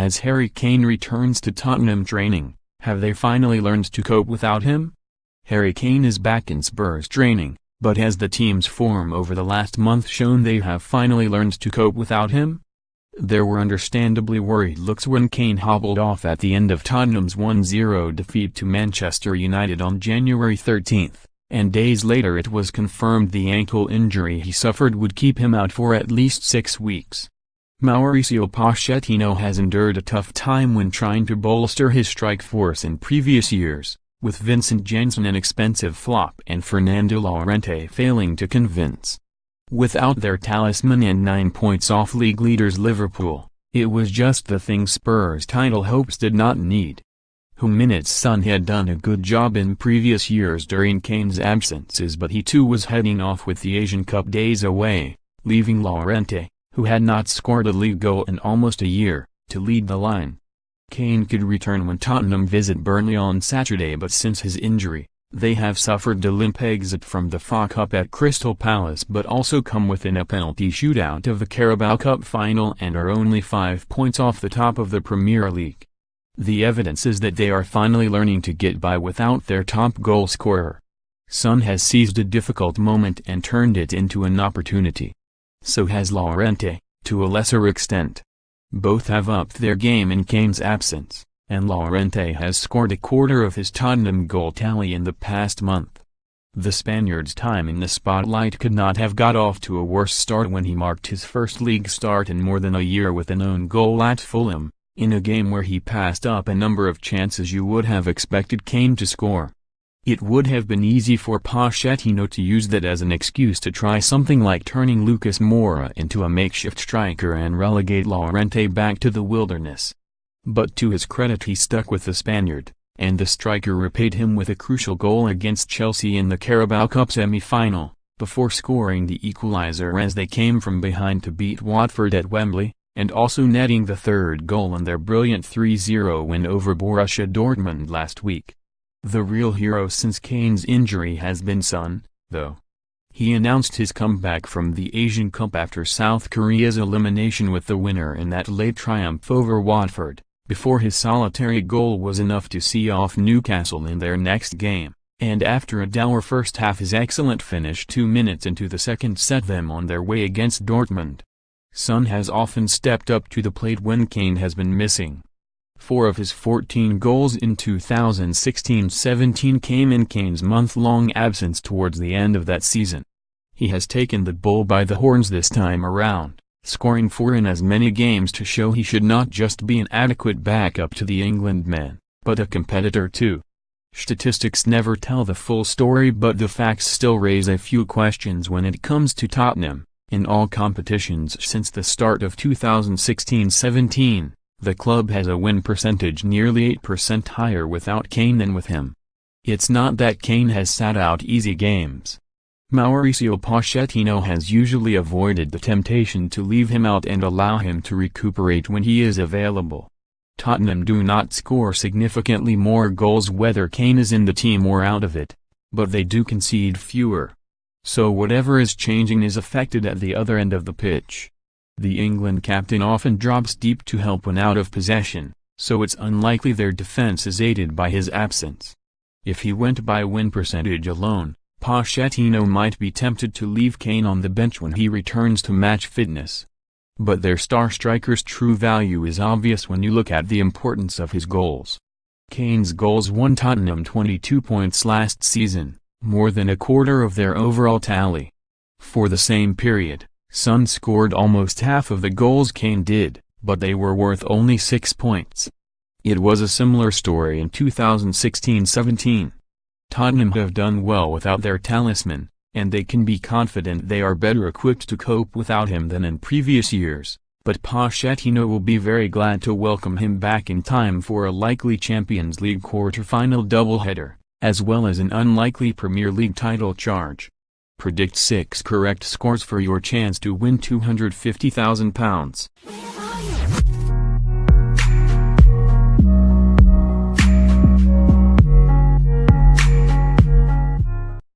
As Harry Kane returns to Tottenham training, have they finally learned to cope without him? Harry Kane is back in Spurs training, but has the team's form over the last month shown they have finally learned to cope without him? There were understandably worried looks when Kane hobbled off at the end of Tottenham's 1-0 defeat to Manchester United on January 13, and days later it was confirmed the ankle injury he suffered would keep him out for at least 6 weeks. Mauricio Pochettino has endured a tough time when trying to bolster his strike force in previous years, with Vincent Janssen an expensive flop and Fernando Llorente failing to convince. Without their talisman and 9 points off league leaders Liverpool, it was just the thing Spurs' title hopes did not need. Heung-Min Son had done a good job in previous years during Kane's absences, but he too was heading off with the Asian Cup days away, leaving Llorente, who had not scored a league goal in almost a year, to lead the line. Kane could return when Tottenham visit Burnley on Saturday, but since his injury, they have suffered a limp exit from the FA Cup at Crystal Palace but also come within a penalty shootout of the Carabao Cup final and are only 5 points off the top of the Premier League. The evidence is that they are finally learning to get by without their top goal scorer. Son has seized a difficult moment and turned it into an opportunity. So has Llorente, to a lesser extent. Both have upped their game in Kane's absence, and Llorente has scored a quarter of his Tottenham goal tally in the past month. The Spaniard's time in the spotlight could not have got off to a worse start when he marked his first league start in more than a year with an own goal at Fulham, in a game where he passed up a number of chances you would have expected Kane to score. It would have been easy for Pochettino to use that as an excuse to try something like turning Lucas Moura into a makeshift striker and relegate Llorente back to the wilderness. But to his credit he stuck with the Spaniard, and the striker repaid him with a crucial goal against Chelsea in the Carabao Cup semi-final, before scoring the equaliser as they came from behind to beat Watford at Wembley, and also netting the third goal in their brilliant 3-0 win over Borussia Dortmund last week. The real hero since Kane's injury has been Son, though. He announced his comeback from the Asian Cup after South Korea's elimination with the winner in that late triumph over Watford, before his solitary goal was enough to see off Newcastle in their next game, and after a dour first half his excellent finish 2 minutes into the second set them on their way against Dortmund. Son has often stepped up to the plate when Kane has been missing. 4 of his 14 goals in 2016-17 came in Kane's month-long absence towards the end of that season. He has taken the bull by the horns this time around, scoring 4 in as many games to show he should not just be an adequate backup to the England man, but a competitor too. Statistics never tell the full story, but the facts still raise a few questions when it comes to Tottenham. In all competitions since the start of 2016-17, the club has a win percentage nearly 8% higher without Kane than with him. It's not that Kane has sat out easy games. Mauricio Pochettino has usually avoided the temptation to leave him out and allow him to recuperate when he is available. Tottenham do not score significantly more goals whether Kane is in the team or out of it, but they do concede fewer. So whatever is changing is affected at the other end of the pitch. The England captain often drops deep to help when out of possession, so it's unlikely their defense is aided by his absence. If he went by win percentage alone, Pochettino might be tempted to leave Kane on the bench when he returns to match fitness. But their star striker's true value is obvious when you look at the importance of his goals. Kane's goals won Tottenham 22 points last season, more than a quarter of their overall tally. For the same period, Son scored almost half of the goals Kane did, but they were worth only 6 points. It was a similar story in 2016-17. Tottenham have done well without their talisman, and they can be confident they are better equipped to cope without him than in previous years, but Pochettino will be very glad to welcome him back in time for a likely Champions League quarter-final doubleheader, as well as an unlikely Premier League title charge. Predict 6 correct scores for your chance to win £250,000.